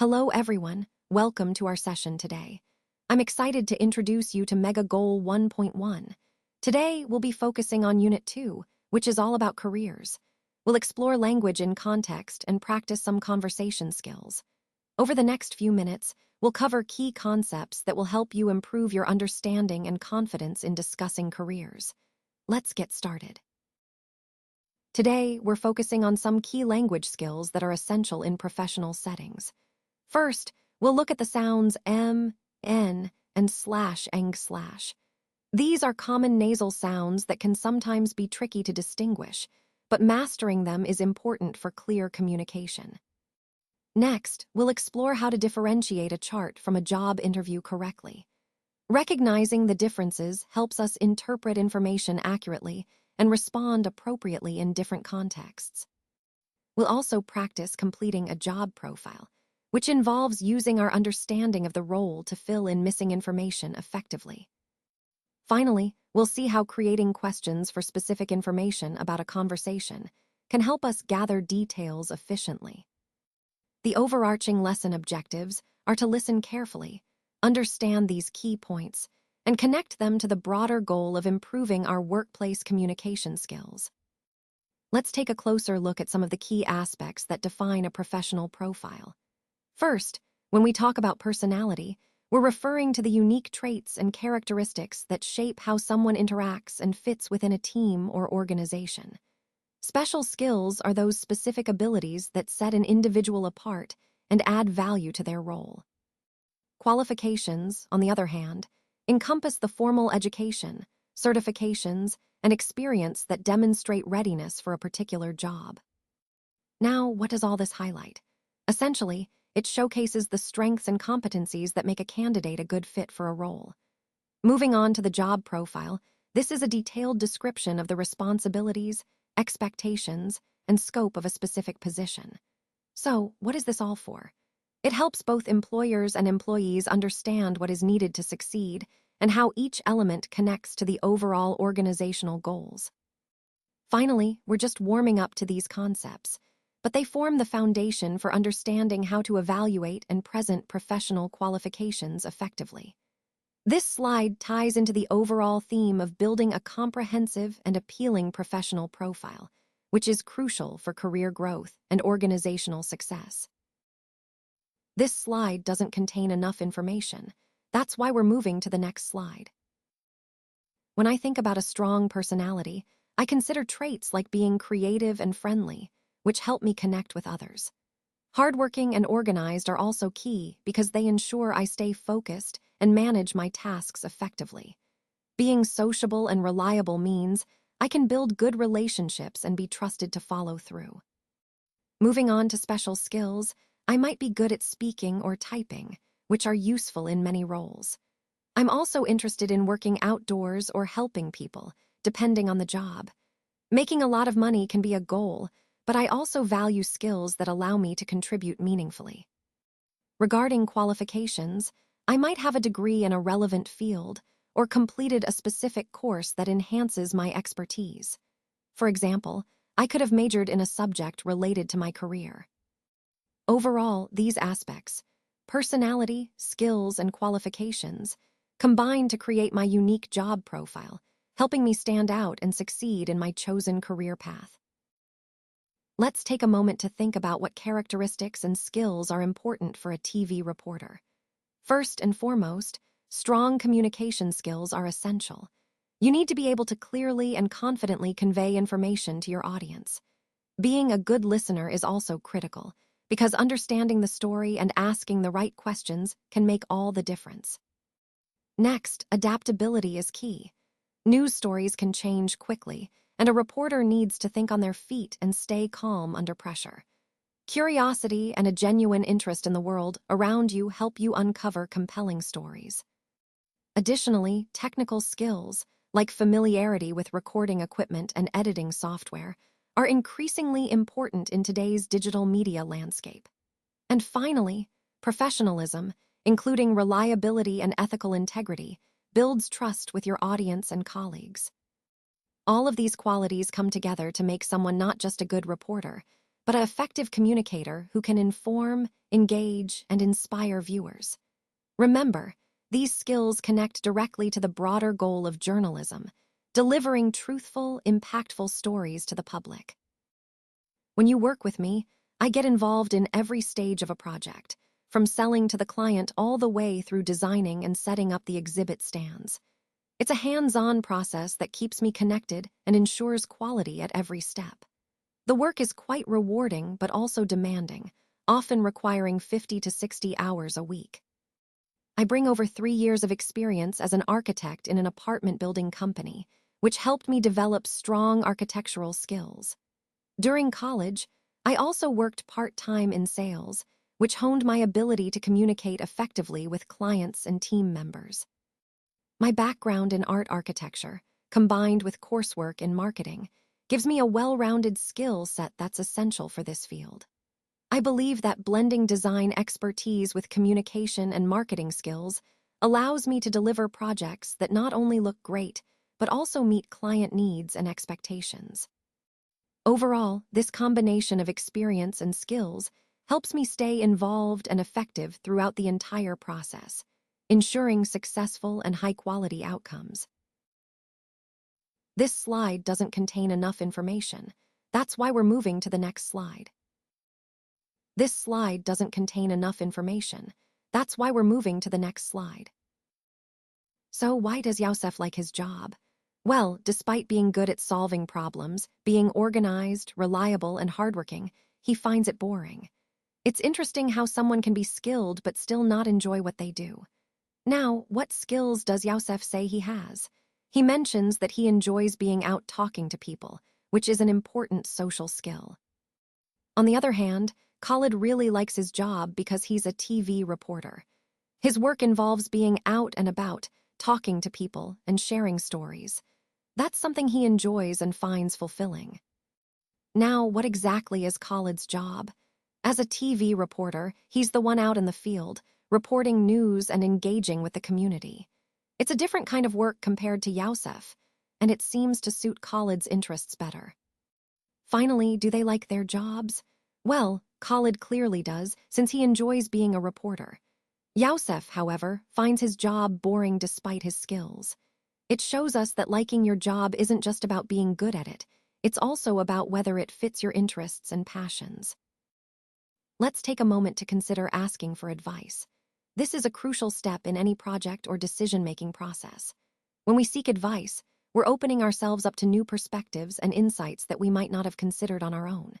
Hello, everyone. Welcome to our session today. I'm excited to introduce you to Mega Goal 1.1. Today, we'll be focusing on Unit 2, which is all about careers. We'll explore language in context and practice some conversation skills. Over the next few minutes, we'll cover key concepts that will help you improve your understanding and confidence in discussing careers. Let's get started. Today, we're focusing on some key language skills that are essential in professional settings. First, we'll look at the sounds m, n, and /eng/. These are common nasal sounds that can sometimes be tricky to distinguish, but mastering them is important for clear communication. Next, we'll explore how to differentiate a chart from a job interview correctly. Recognizing the differences helps us interpret information accurately and respond appropriately in different contexts. We'll also practice completing a job profile, which involves using our understanding of the role to fill in missing information effectively. Finally, we'll see how creating questions for specific information about a conversation can help us gather details efficiently. The overarching lesson objectives are to listen carefully, understand these key points, and connect them to the broader goal of improving our workplace communication skills. Let's take a closer look at some of the key aspects that define a professional profile. First, when we talk about personality, we're referring to the unique traits and characteristics that shape how someone interacts and fits within a team or organization. Special skills are those specific abilities that set an individual apart and add value to their role. Qualifications, on the other hand, encompass the formal education, certifications, and experience that demonstrate readiness for a particular job. Now, what does all this highlight? Essentially, it showcases the strengths and competencies that make a candidate a good fit for a role. Moving on to the job profile, this is a detailed description of the responsibilities, expectations, and scope of a specific position. So, what is this all for? It helps both employers and employees understand what is needed to succeed and how each element connects to the overall organizational goals. Finally, we're just warming up to these concepts, but they form the foundation for understanding how to evaluate and present professional qualifications effectively. This slide ties into the overall theme of building a comprehensive and appealing professional profile, which is crucial for career growth and organizational success. This slide doesn't contain enough information. That's why we're moving to the next slide. When I think about a strong personality, I consider traits like being creative and friendly, which help me connect with others. Hardworking and organized are also key because they ensure I stay focused and manage my tasks effectively. Being sociable and reliable means I can build good relationships and be trusted to follow through. Moving on to special skills, I might be good at speaking or typing, which are useful in many roles. I'm also interested in working outdoors or helping people, depending on the job. Making a lot of money can be a goal, but I also value skills that allow me to contribute meaningfully. Regarding qualifications, I might have a degree in a relevant field or completed a specific course that enhances my expertise. For example, I could have majored in a subject related to my career. Overall, these aspects, personality, skills, and qualifications, combine to create my unique job profile, helping me stand out and succeed in my chosen career path. Let's take a moment to think about what characteristics and skills are important for a TV reporter. First and foremost, strong communication skills are essential. You need to be able to clearly and confidently convey information to your audience. Being a good listener is also critical, because understanding the story and asking the right questions can make all the difference. Next, adaptability is key. News stories can change quickly, and a reporter needs to think on their feet and stay calm under pressure. Curiosity and a genuine interest in the world around you help you uncover compelling stories. Additionally, technical skills, like familiarity with recording equipment and editing software, are increasingly important in today's digital media landscape. And finally, professionalism, including reliability and ethical integrity, builds trust with your audience and colleagues. All of these qualities come together to make someone not just a good reporter, but an effective communicator who can inform, engage, and inspire viewers. Remember, these skills connect directly to the broader goal of journalism, delivering truthful, impactful stories to the public. When you work with me, I get involved in every stage of a project, from selling to the client all the way through designing and setting up the exhibit stands. It's a hands-on process that keeps me connected and ensures quality at every step. The work is quite rewarding but also demanding, often requiring 50 to 60 hours a week. I bring over 3 years of experience as an architect in an apartment building company, which helped me develop strong architectural skills. During college, I also worked part-time in sales, which honed my ability to communicate effectively with clients and team members. My background in art architecture, combined with coursework in marketing, gives me a well-rounded skill set that's essential for this field. I believe that blending design expertise with communication and marketing skills allows me to deliver projects that not only look great, but also meet client needs and expectations. Overall, this combination of experience and skills helps me stay involved and effective throughout the entire process, ensuring successful and high-quality outcomes. This slide doesn't contain enough information. That's why we're moving to the next slide. This slide doesn't contain enough information. That's why we're moving to the next slide. So why does Youssef like his job? Well, despite being good at solving problems, being organized, reliable, and hardworking, he finds it boring. It's interesting how someone can be skilled but still not enjoy what they do. Now, what skills does Youssef say he has? He mentions that he enjoys being out talking to people, which is an important social skill. On the other hand, Khalid really likes his job because he's a TV reporter. His work involves being out and about, talking to people, and sharing stories. That's something he enjoys and finds fulfilling. Now, what exactly is Khalid's job? As a TV reporter, he's the one out in the field, reporting news and engaging with the community. It's a different kind of work compared to Youssef, and it seems to suit Khalid's interests better. Finally, do they like their jobs? Well, Khalid clearly does, since he enjoys being a reporter. Youssef, however, finds his job boring despite his skills. It shows us that liking your job isn't just about being good at it, it's also about whether it fits your interests and passions. Let's take a moment to consider asking for advice. This is a crucial step in any project or decision-making process. When we seek advice, we're opening ourselves up to new perspectives and insights that we might not have considered on our own.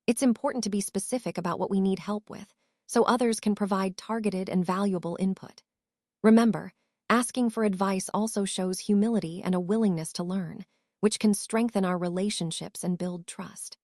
It's important to be specific about what we need help with, so others can provide targeted and valuable input. Remember, asking for advice also shows humility and a willingness to learn, which can strengthen our relationships and build trust.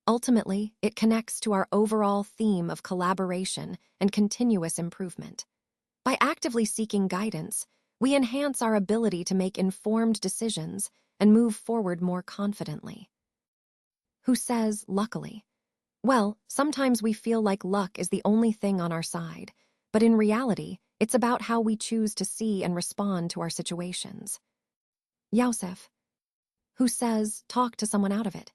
Ultimately, it connects to our overall theme of collaboration and continuous improvement. By actively seeking guidance, we enhance our ability to make informed decisions and move forward more confidently. Who says, luckily? Well, sometimes we feel like luck is the only thing on our side, but in reality, it's about how we choose to see and respond to our situations. Youssef. Who says, talk to someone out of it?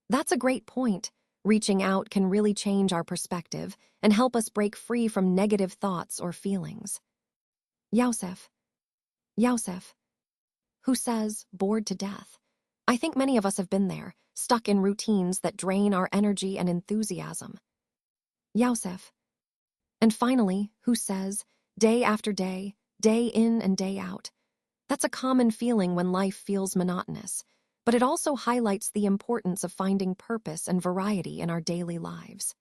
That's a great point. Reaching out can really change our perspective and help us break free from negative thoughts or feelings. Youssef. Who says, bored to death? I think many of us have been there, stuck in routines that drain our energy and enthusiasm. Youssef. And finally, who says, day after day, day in and day out? That's a common feeling when life feels monotonous, but it also highlights the importance of finding purpose and variety in our daily lives.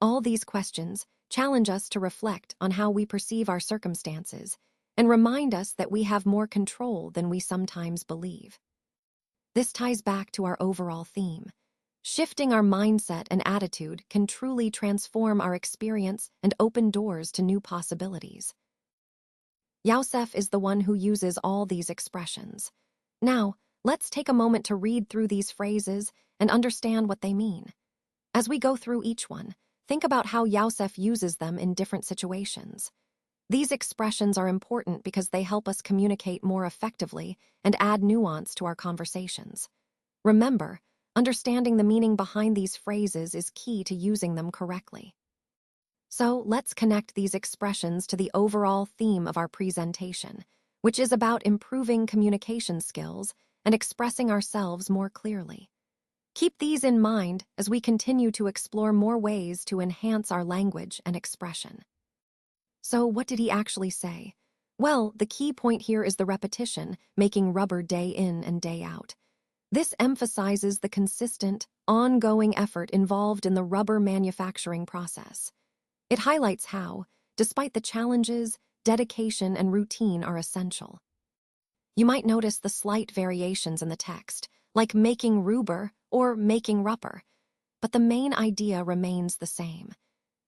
All these questions challenge us to reflect on how we perceive our circumstances and remind us that we have more control than we sometimes believe. This ties back to our overall theme. Shifting our mindset and attitude can truly transform our experience and open doors to new possibilities. Youssef is the one who uses all these expressions. Now, let's take a moment to read through these phrases and understand what they mean. As we go through each one, think about how Youssef uses them in different situations. These expressions are important because they help us communicate more effectively and add nuance to our conversations. Remember, Understanding the meaning behind these phrases is key to using them correctly. So let's connect these expressions to the overall theme of our presentation, which is about improving communication skills and expressing ourselves more clearly. Keep these in mind as we continue to explore more ways to enhance our language and expression. So what did he actually say? Well, the key point here is the repetition, making rubber day in and day out. This emphasizes the consistent, ongoing effort involved in the rubber manufacturing process. It highlights how, despite the challenges, dedication and routine are essential. You might notice the slight variations in the text, like making rubber or making rubber, but the main idea remains the same.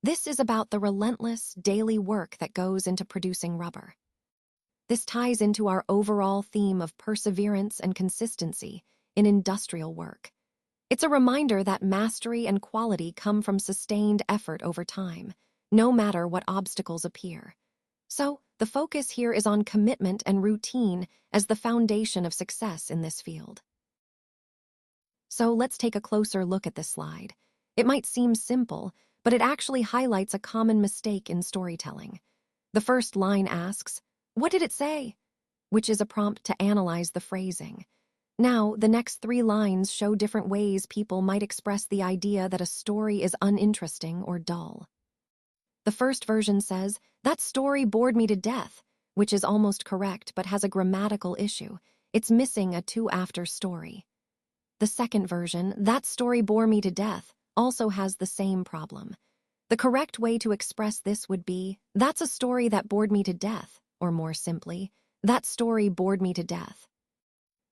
This is about the relentless, daily work that goes into producing rubber. This ties into our overall theme of perseverance and consistency in industrial work. It's a reminder that mastery and quality come from sustained effort over time, no matter what obstacles appear. So, the focus here is on commitment and routine as the foundation of success in this field. So let's take a closer look at this slide. It might seem simple, but it actually highlights a common mistake in storytelling. The first line asks, "What did it say?" which is a prompt to analyze the phrasing. Now, the next 3 lines show different ways people might express the idea that a story is uninteresting or dull. The first version says, "That story bored me to death," which is almost correct but has a grammatical issue. It's missing a to after story. The second version, "That story bore me to death," also has the same problem. The correct way to express this would be, "That's a story that bored me to death," or more simply, "That story bored me to death."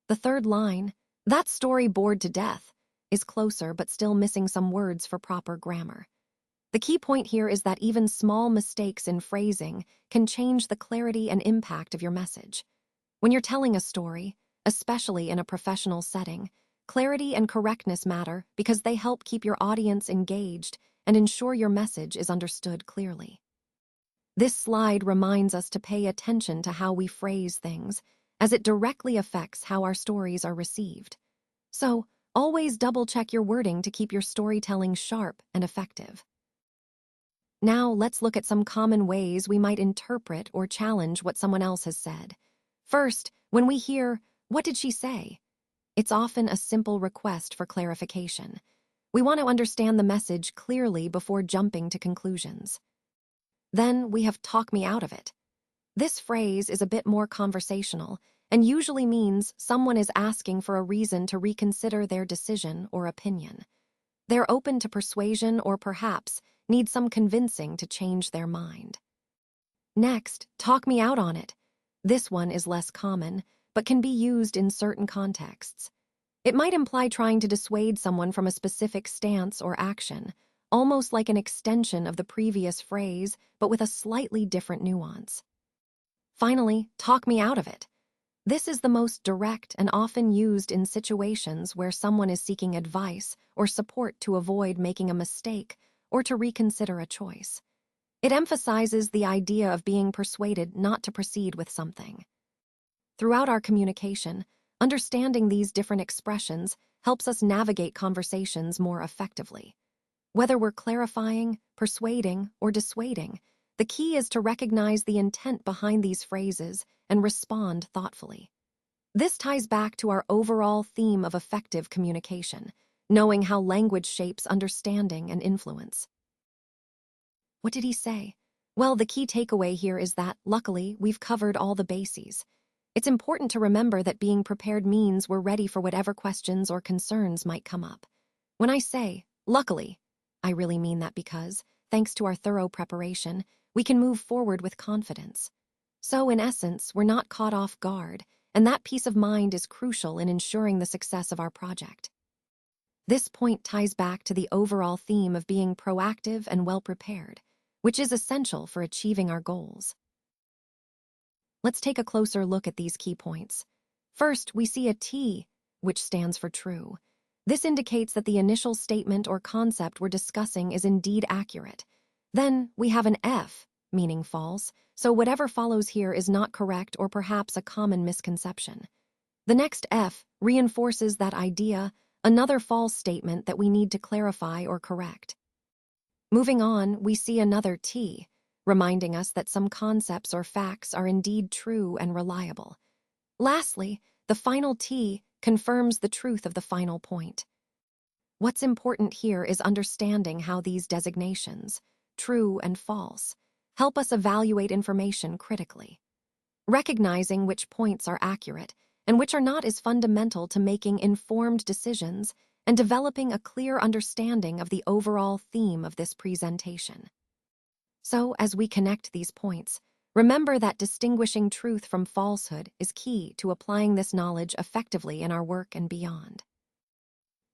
The third line, "That story bored to death," is closer but still missing some words for proper grammar. The key point here is that even small mistakes in phrasing can change the clarity and impact of your message. When you're telling a story, especially in a professional setting, clarity and correctness matter because they help keep your audience engaged and ensure your message is understood clearly. This slide reminds us to pay attention to how we phrase things, as it directly affects how our stories are received. So, always double-check your wording to keep your storytelling sharp and effective. Now, let's look at some common ways we might interpret or challenge what someone else has said. First, when we hear, "What did she say?" it's often a simple request for clarification. We want to understand the message clearly before jumping to conclusions. Then we have "talk me out of it." This phrase is a bit more conversational and usually means someone is asking for a reason to reconsider their decision or opinion. They're open to persuasion or perhaps need some convincing to change their mind. Next, "talk me out on it." This one is less common, but can be used in certain contexts. It might imply trying to dissuade someone from a specific stance or action, almost like an extension of the previous phrase, but with a slightly different nuance. Finally, "talk me out of it." This is the most direct and often used in situations where someone is seeking advice or support to avoid making a mistake or to reconsider a choice. It emphasizes the idea of being persuaded not to proceed with something. Throughout our communication, understanding these different expressions helps us navigate conversations more effectively. Whether we're clarifying, persuading, or dissuading, the key is to recognize the intent behind these phrases and respond thoughtfully. This ties back to our overall theme of effective communication, knowing how language shapes understanding and influence. What did he say? Well, the key takeaway here is that, luckily, we've covered all the bases. It's important to remember that being prepared means we're ready for whatever questions or concerns might come up. When I say, "luckily," I really mean that because, thanks to our thorough preparation, we can move forward with confidence. So, in essence, we're not caught off guard, and that peace of mind is crucial in ensuring the success of our project. This point ties back to the overall theme of being proactive and well-prepared, which is essential for achieving our goals. Let's take a closer look at these key points. First, we see a T, which stands for true. This indicates that the initial statement or concept we're discussing is indeed accurate. Then, we have an F, meaning false, so whatever follows here is not correct or perhaps a common misconception. The next F reinforces that idea, another false statement that we need to clarify or correct. Moving on, we see another T, reminding us that some concepts or facts are indeed true and reliable. Lastly, the final T confirms the truth of the final point. What's important here is understanding how these designations, true and false, help us evaluate information critically. Recognizing which points are accurate and which are not is fundamental to making informed decisions and developing a clear understanding of the overall theme of this presentation. So, as we connect these points, remember that distinguishing truth from falsehood is key to applying this knowledge effectively in our work and beyond.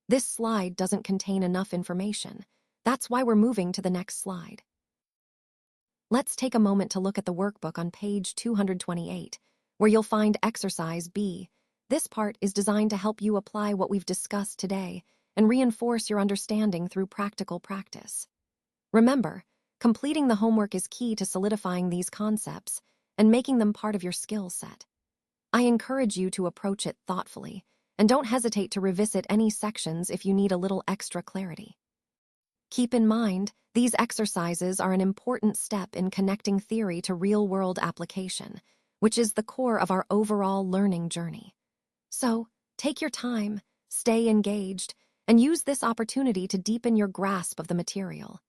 This slide doesn't contain enough information. That's why we're moving to the next slide. Let's take a moment to look at the workbook on page 228, where you'll find exercise B. This part is designed to help you apply what we've discussed today and reinforce your understanding through practical practice. Remember, completing the homework is key to solidifying these concepts and making them part of your skill set. I encourage you to approach it thoughtfully, and don't hesitate to revisit any sections if you need a little extra clarity. Keep in mind, these exercises are an important step in connecting theory to real-world application, which is the core of our overall learning journey. So, take your time, stay engaged, and use this opportunity to deepen your grasp of the material.